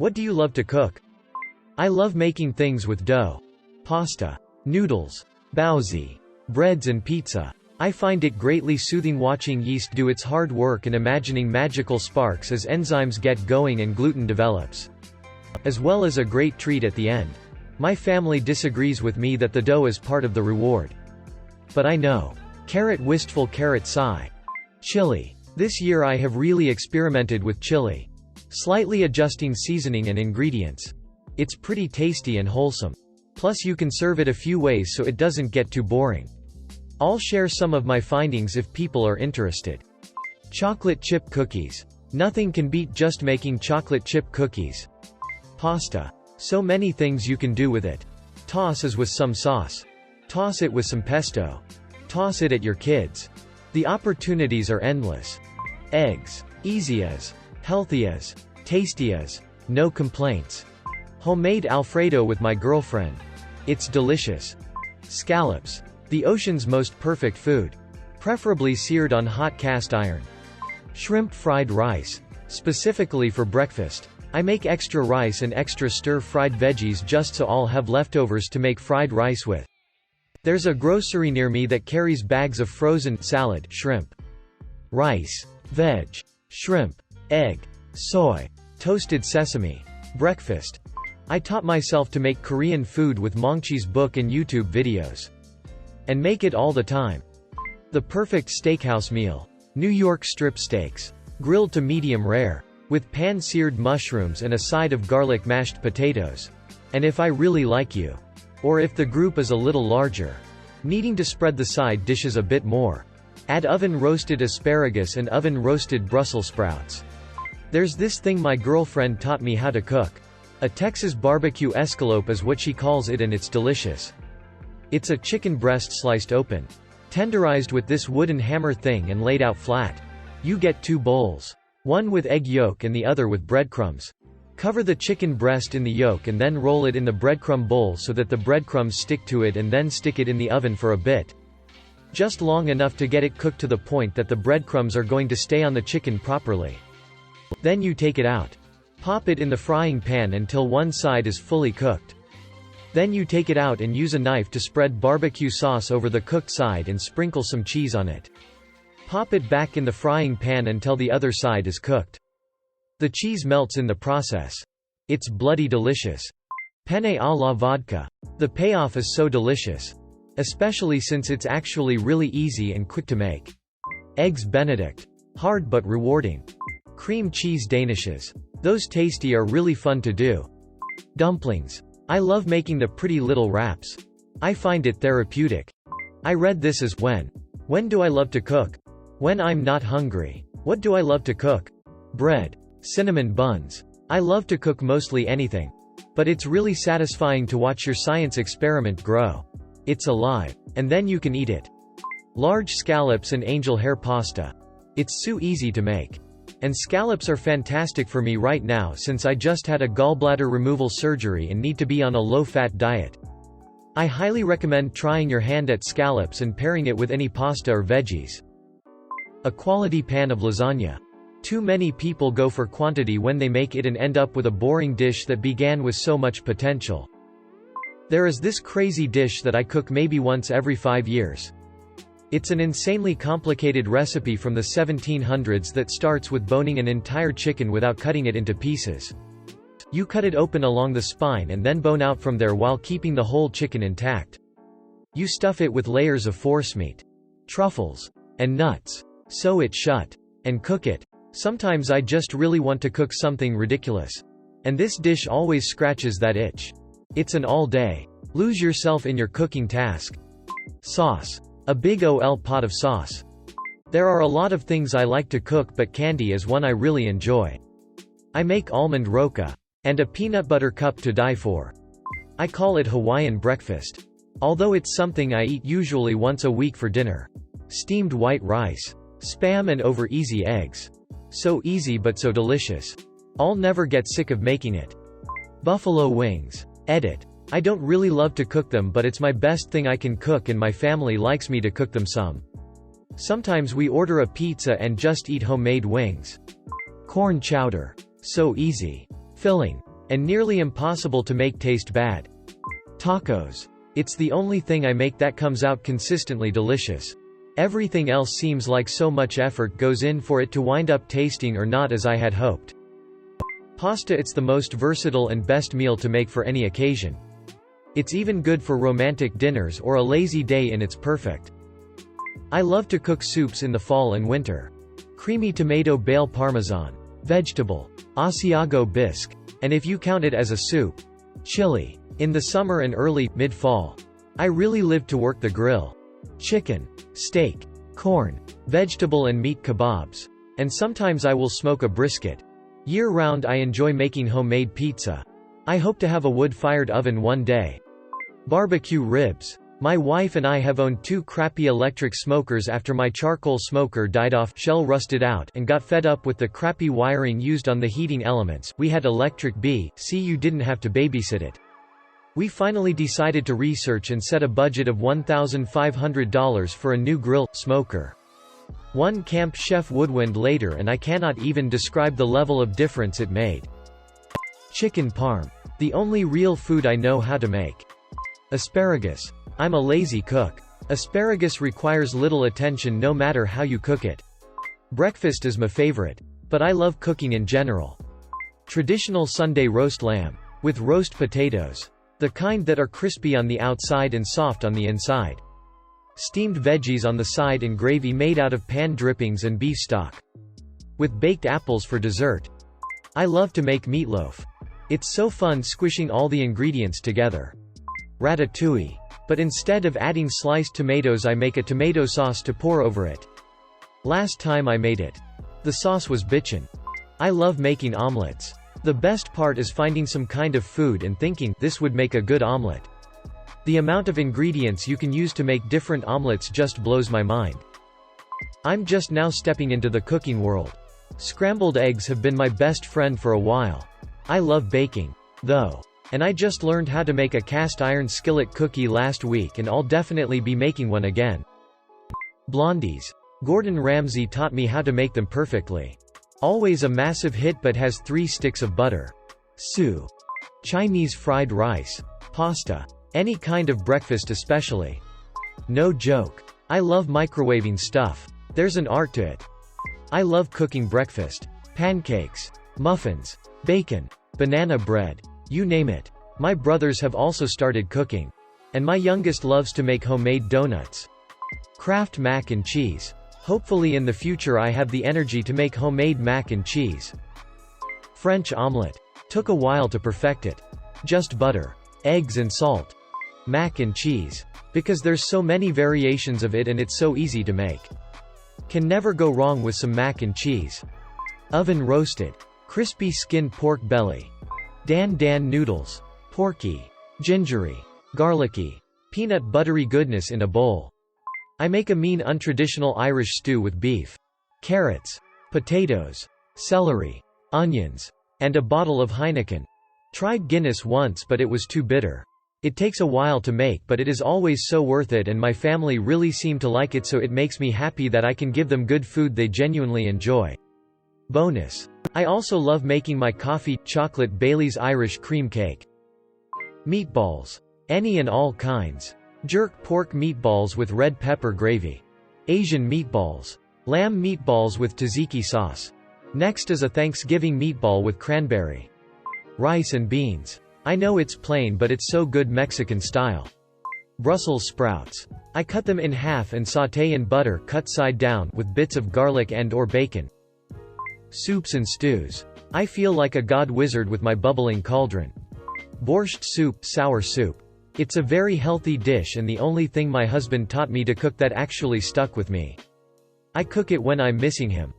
What do you love to cook? I love making things with dough. Pasta, noodles, baozi, breads and pizza. I find it greatly soothing watching yeast do its hard work and imagining magical sparks as enzymes get going and gluten develops. As well as a great treat at the end. My family disagrees with me that the dough is part of the reward. But I know. Wistful sigh. Chili. This year I have really experimented with chili. Slightly adjusting seasoning and ingredients. It's pretty tasty and wholesome. Plus you can serve it a few ways so it doesn't get too boring. I'll share some of my findings if people are interested. Chocolate chip cookies. Nothing can beat just making chocolate chip cookies. Pasta. So many things you can do with it. Toss it with some sauce. Toss it with some pesto. Toss it at your kids. The opportunities are endless. Eggs. Easy as. Healthy as. Tasty as. No complaints. Homemade Alfredo with my girlfriend. It's delicious. Scallops. The ocean's most perfect food. Preferably seared on hot cast iron. Shrimp fried rice. Specifically for breakfast. I make extra rice and extra stir-fried veggies just so I'll have leftovers to make fried rice with. There's a grocery near me that carries bags of frozen salad, shrimp, rice, veg, shrimp, egg, soy, toasted sesame. Breakfast. I taught myself to make Korean food with Mongchi's book and YouTube videos. And make it all the time. The perfect steakhouse meal. New York strip steaks. Grilled to medium rare. With pan-seared mushrooms and a side of garlic mashed potatoes. And if I really like you. Or if the group is a little larger. Needing to spread the side dishes a bit more. Add oven-roasted asparagus and oven-roasted Brussels sprouts. There's this thing my girlfriend taught me how to cook. A Texas barbecue escalope is what she calls it, and it's delicious. It's a chicken breast sliced open. Tenderized with this wooden hammer thing and laid out flat. You get 2 bowls. One with egg yolk and the other with breadcrumbs. Cover the chicken breast in the yolk and then roll it in the breadcrumb bowl so that the breadcrumbs stick to it, and then stick it in the oven for a bit. Just long enough to get it cooked to the point that the breadcrumbs are going to stay on the chicken properly. Then you take it out. Pop it in the frying pan until one side is fully cooked. Then you take it out and use a knife to spread barbecue sauce over the cooked side and sprinkle some cheese on it. Pop it back in the frying pan until the other side is cooked. The cheese melts in the process. It's bloody delicious. Penne à la vodka. The payoff is so delicious. Especially since it's actually really easy and quick to make. Eggs Benedict. Hard but rewarding. Cream cheese danishes. Those tasty are really fun to do. Dumplings. I love making the pretty little wraps. I find it therapeutic. I read this as when do I love to cook? When I'm not hungry. What do I love to cook? Bread. Cinnamon buns. I love to cook mostly anything. But it's really satisfying to watch your science experiment grow. It's alive. And then you can eat it. Large scallops and angel hair pasta. It's so easy to make. And scallops are fantastic for me right now since I just had a gallbladder removal surgery and need to be on a low-fat diet. I highly recommend trying your hand at scallops and pairing it with any pasta or veggies. A quality pan of lasagna. Too many people go for quantity when they make it and end up with a boring dish that began with so much potential. There is this crazy dish that I cook maybe once every 5 years. It's an insanely complicated recipe from the 1700s that starts with boning an entire chicken without cutting it into pieces. You cut it open along the spine and then bone out from there while keeping the whole chicken intact. You stuff it with layers of forcemeat, truffles, and nuts. Sew it shut. And cook it. Sometimes I just really want to cook something ridiculous. And this dish always scratches that itch. It's an all-day. Lose yourself in your cooking task. Sauce. A big ol' pot of sauce. There are a lot of things I like to cook, but candy is one I really enjoy. I make almond roca. And a peanut butter cup to die for. I call it Hawaiian breakfast. Although it's something I eat usually once a week for dinner. Steamed white rice. Spam and over-easy eggs. So easy but so delicious. I'll never get sick of making it. Buffalo wings. Edit. I don't really love to cook them, but it's my best thing I can cook and my family likes me to cook them some. Sometimes we order a pizza and just eat homemade wings. Corn chowder. So easy. Filling. and nearly impossible to make taste bad. Tacos. It's the only thing I make that comes out consistently delicious. Everything else seems like so much effort goes in for it to wind up tasting or not as I had hoped. Pasta. It's the most versatile and best meal to make for any occasion. It's even good for romantic dinners or a lazy day and it's perfect. I love to cook soups in the fall and winter. Creamy tomato bale parmesan. Vegetable. Asiago bisque. And if you count it as a soup. Chili. In the summer and early, mid-fall. I really live to work the grill. Chicken. Steak. Corn. Vegetable and meat kebabs. And sometimes I will smoke a brisket. Year-round I enjoy making homemade pizza. I hope to have a wood-fired oven one day. Barbecue ribs. My wife and I have owned 2 crappy electric smokers after my charcoal smoker died off, shell rusted out, and got fed up with the crappy wiring used on the heating elements. We had electric see you didn't have to babysit it. We finally decided to research and set a budget of $1,500 for a new grill, smoker. One Camp Chef woodwind later and I cannot even describe the level of difference it made. Chicken parm. The only real food I know how to make. Asparagus. I'm a lazy cook. Asparagus requires little attention no matter how you cook it. Breakfast is my favorite. But I love cooking in general. Traditional Sunday roast lamb. With roast potatoes. The kind that are crispy on the outside and soft on the inside. Steamed veggies on the side and gravy made out of pan drippings and beef stock. With baked apples for dessert. I love to make meatloaf. It's so fun squishing all the ingredients together. Ratatouille. But instead of adding sliced tomatoes I make a tomato sauce to pour over it. Last time I made it. The sauce was bitchin'. I love making omelets. The best part is finding some kind of food and thinking, this would make a good omelet. The amount of ingredients you can use to make different omelets just blows my mind. I'm just now stepping into the cooking world. Scrambled eggs have been my best friend for a while. I love baking, though. And I just learned how to make a cast iron skillet cookie last week and I'll definitely be making one again. Blondies. Gordon Ramsay taught me how to make them perfectly. Always a massive hit but has 3 sticks of butter. Soup. Chinese fried rice. Pasta. Any kind of breakfast especially. No joke. I love microwaving stuff. There's an art to it. I love cooking breakfast. Pancakes. Muffins. Bacon. Banana bread. You name it. My brothers have also started cooking. And my youngest loves to make homemade donuts. Kraft mac and cheese. Hopefully in the future I have the energy to make homemade mac and cheese. French omelette. Took a while to perfect it. Just butter, eggs and salt. Mac and cheese. Because there's so many variations of it and it's so easy to make. Can never go wrong with some mac and cheese. Oven roasted. Crispy skinned pork belly. Dan noodles. Porky. Gingery. Garlicky. Peanut buttery goodness in a bowl. I make a mean untraditional Irish stew with beef. Carrots. Potatoes. Celery. Onions. And a bottle of Heineken. Tried Guinness once but it was too bitter. It takes a while to make but it is always so worth it and my family really seem to like it so it makes me happy that I can give them good food they genuinely enjoy. Bonus. I also love making my coffee, chocolate Bailey's Irish cream cake. Meatballs. Any and all kinds. Jerk pork meatballs with red pepper gravy. Asian meatballs. Lamb meatballs with tzatziki sauce. Next is a Thanksgiving meatball with cranberry. Rice and beans. I know it's plain but it's so good Mexican style. Brussels sprouts. I cut them in half and sauté in butter cut side down with bits of garlic and/or bacon. Soups and stews. I feel like a god wizard with my bubbling cauldron. Borscht soup, sour soup. It's a very healthy dish and the only thing my husband taught me to cook that actually stuck with me. I cook it when I'm missing him.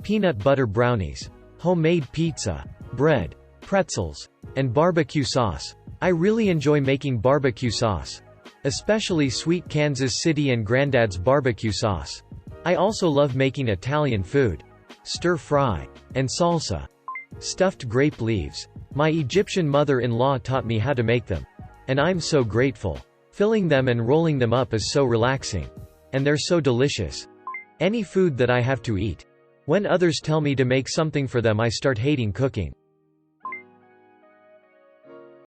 Peanut butter brownies. Homemade pizza. Bread. Pretzels. And barbecue sauce. I really enjoy making barbecue sauce. Especially sweet Kansas City and Granddad's barbecue sauce. I also love making Italian food. Stir fry. And salsa. Stuffed grape leaves. My Egyptian mother-in-law taught me how to make them. And I'm so grateful. Filling them and rolling them up is so relaxing. And they're so delicious. Any food that I have to eat. When others tell me to make something for them I start hating cooking.